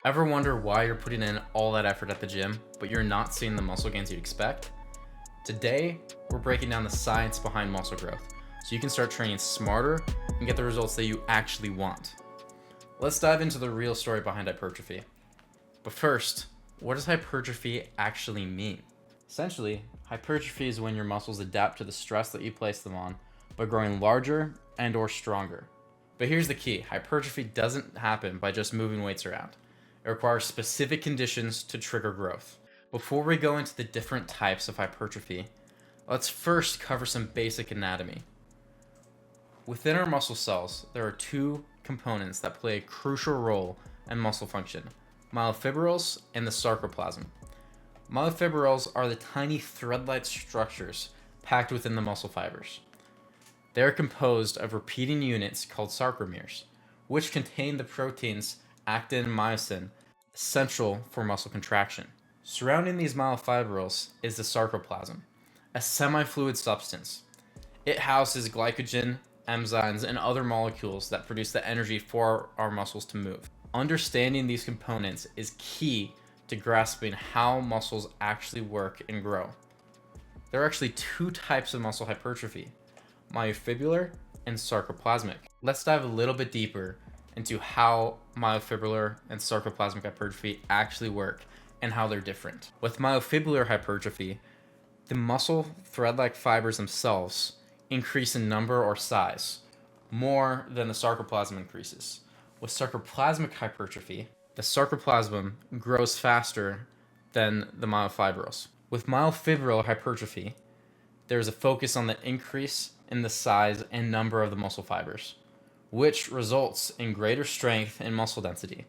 Ever wonder why you're putting in all that effort at the gym, but you're not seeing the muscle gains you'd expect? Today, we're breaking down the science behind muscle growth so you can start training smarter and get the results that you actually want. Let's dive into the real story behind hypertrophy. But first, what does hypertrophy actually mean? Essentially, hypertrophy is when your muscles adapt to the stress that you place them on by growing larger and or stronger. But here's the key, hypertrophy doesn't happen by just moving weights around. It requires specific conditions to trigger growth. Before we go into the different types of hypertrophy, let's first cover some basic anatomy. Within our muscle cells, there are two components that play a crucial role in muscle function, myofibrils and the sarcoplasm. Myofibrils are the tiny thread-like structures packed within the muscle fibers. They are composed of repeating units called sarcomeres, which contain the proteins actin and myosin, essential for muscle contraction. Surrounding these myofibrils is the sarcoplasm, a semi-fluid substance. It houses glycogen, enzymes, and other molecules that produce the energy for our muscles to move. Understanding these components is key to grasping how muscles actually work and grow. There are actually two types of muscle hypertrophy, myofibular and sarcoplasmic. Let's dive a little bit deeper into how myofibular and sarcoplasmic hypertrophy actually work and how they're different. With myofibular hypertrophy, the muscle thread-like fibers themselves increase in number or size more than the sarcoplasm increases. With sarcoplasmic hypertrophy, the sarcoplasm grows faster than the myofibrils. With myofibril hypertrophy, there is a focus on the increase in the size and number of the muscle fibers, which results in greater strength and muscle density.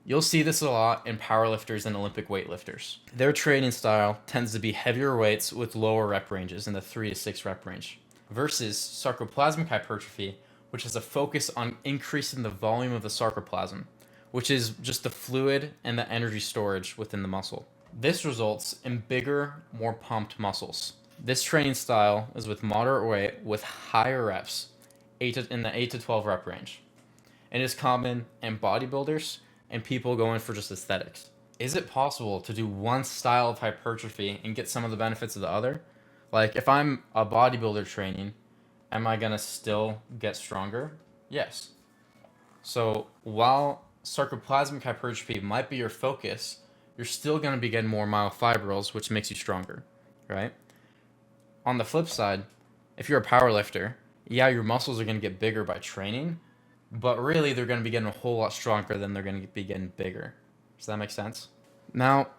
You'll see this a lot in powerlifters and Olympic weightlifters. Their training style tends to be heavier weights with lower rep ranges in the 3 to 6 rep range, versus sarcoplasmic hypertrophy, which has a focus on increasing the volume of the sarcoplasm, which is just the fluid and the energy storage within the muscle. This results in bigger, more pumped muscles. This training style is with moderate weight with higher reps, in the 8 to 12 rep range. It is common in bodybuilders and people going for just aesthetics. Is it possible to do one style of hypertrophy and get some of the benefits of the other? Like if I'm a bodybuilder training, am I gonna still get stronger? Yes. So while sarcoplasmic hypertrophy might be your focus, you're still gonna be getting more myofibrils, which makes you stronger, right? On the flip side, if you're a powerlifter, yeah, your muscles are going to get bigger by training, but really they're going to be getting a whole lot stronger than they're going to be getting bigger. Does that make sense? Now,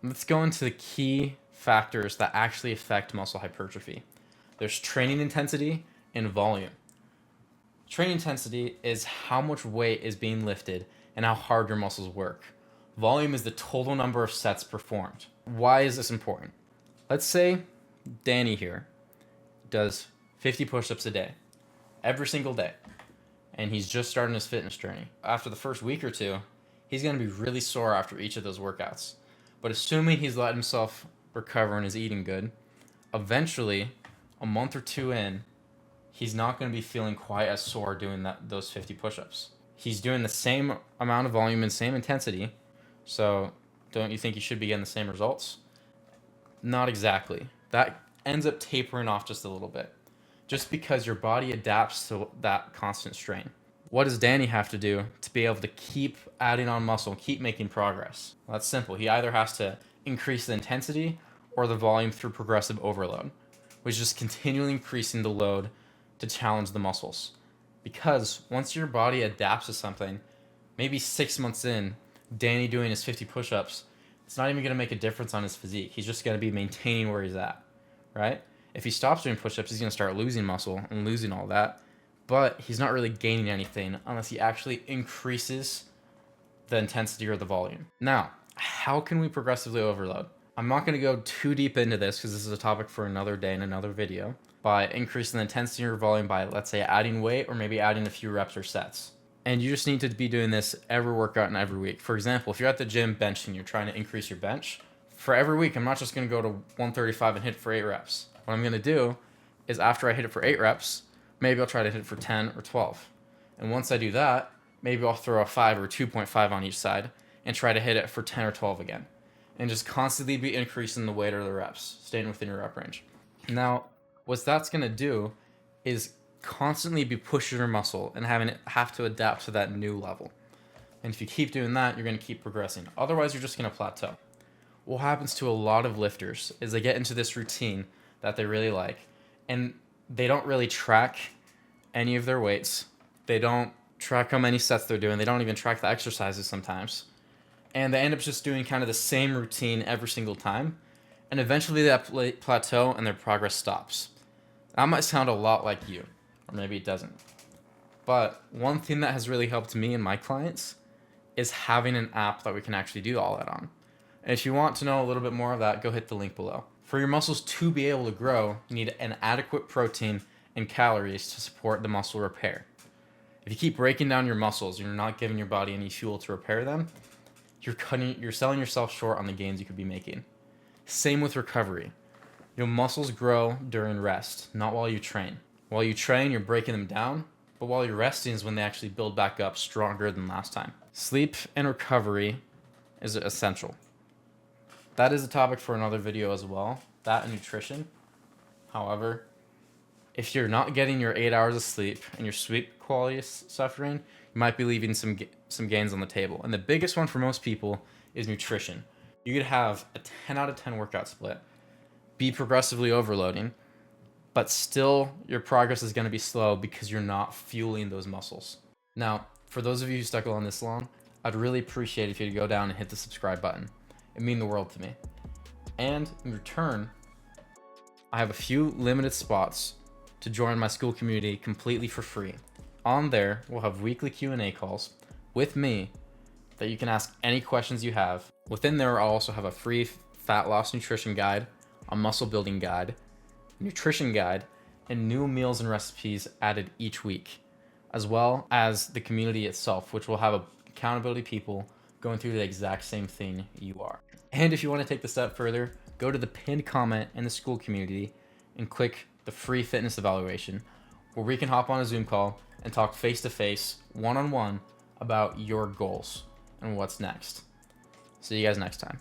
let's go into the key factors that actually affect muscle hypertrophy. There's training intensity and volume. Training intensity is how much weight is being lifted and how hard your muscles work. Volume is the total number of sets performed. Why is this important? Let's say Danny here does 50 push-ups a day, every single day, and he's just starting his fitness journey. After the first week or two, he's going to be really sore after each of those workouts. But assuming he's let himself recover and is eating good, eventually, a month or two in, he's not going to be feeling quite as sore doing those 50 push-ups. He's doing the same amount of volume and same intensity, so don't you think he should be getting the same results? Not exactly. That ends up tapering off just a little bit, just because your body adapts to that constant strain. What does Danny have to do to be able to keep adding on muscle, keep making progress? Well, that's simple. He either has to increase the intensity or the volume through progressive overload, which is just continually increasing the load to challenge the muscles. Because once your body adapts to something, maybe 6 months in, Danny doing his 50 push-ups, it's not even going to make a difference on his physique. He's just going to be maintaining where he's at, right? If he stops doing push-ups, he's going to start losing muscle and losing all that. But he's not really gaining anything unless he actually increases the intensity or the volume. Now, how can we progressively overload? I'm not going to go too deep into this because this is a topic for another day in another video. By increasing the intensity or volume by, let's say, adding weight or maybe adding a few reps or sets. And you just need to be doing this every workout and every week. For example, if you're at the gym benching, you're trying to increase your bench, for every week, I'm not just going to go to 135 and hit for 8 reps. What I'm going to do is after I hit it for 8 reps, maybe I'll try to hit it for 10 or 12. And once I do that, maybe I'll throw a 5 or 2.5 on each side. and try to hit it for 10 or 12 again. And just constantly be increasing the weight or the reps, staying within your rep range. Now, what that's going to do is constantly be pushing your muscle and having it have to adapt to that new level. And if you keep doing that, you're going to keep progressing. Otherwise, you're just going to plateau. What happens to a lot of lifters is they get into this routine that they really like, and they don't really track any of their weights. They don't track how many sets they're doing. They don't even track the exercises sometimes. And they end up just doing kind of the same routine every single time. And eventually they plateau and their progress stops. That might sound a lot like you, or maybe it doesn't. But one thing that has really helped me and my clients is having an app that we can actually do all that on. And if you want to know a little bit more of that, go hit the link below. For your muscles to be able to grow, you need an adequate protein and calories to support the muscle repair. If you keep breaking down your muscles and you're not giving your body any fuel to repair them, you're selling yourself short on the gains you could be making. Same with recovery. Your muscles grow during rest, not while you train. While you train, you're breaking them down, but while you're resting is when they actually build back up stronger than last time. Sleep and recovery is essential. That is a topic for another video as well, that and nutrition. However, if you're not getting your 8 hours of sleep and your sleep quality is suffering, you might be leaving some gains on the table. And the biggest one for most people is nutrition. You could have a 10 out of 10 workout split, be progressively overloading, but still your progress is going to be slow because you're not fueling those muscles. Now, for those of you who stuck along this long, I'd really appreciate if you'd go down and hit the subscribe button. It'd mean the world to me. And in return, I have a few limited spots to join my SKOOL community completely for free. On there, we'll have weekly Q&A calls with me that you can ask any questions you have. Within there, I'll also have a free fat loss nutrition guide, a muscle building guide, nutrition guide, and new meals and recipes added each week, as well as the community itself, which will have accountability people going through the exact same thing you are. And if you want to take the step further, go to the pinned comment in the SKOOL community and click the free fitness evaluation, where we can hop on a Zoom call and talk face-to-face, one-on-one about your goals and what's next. See you guys next time.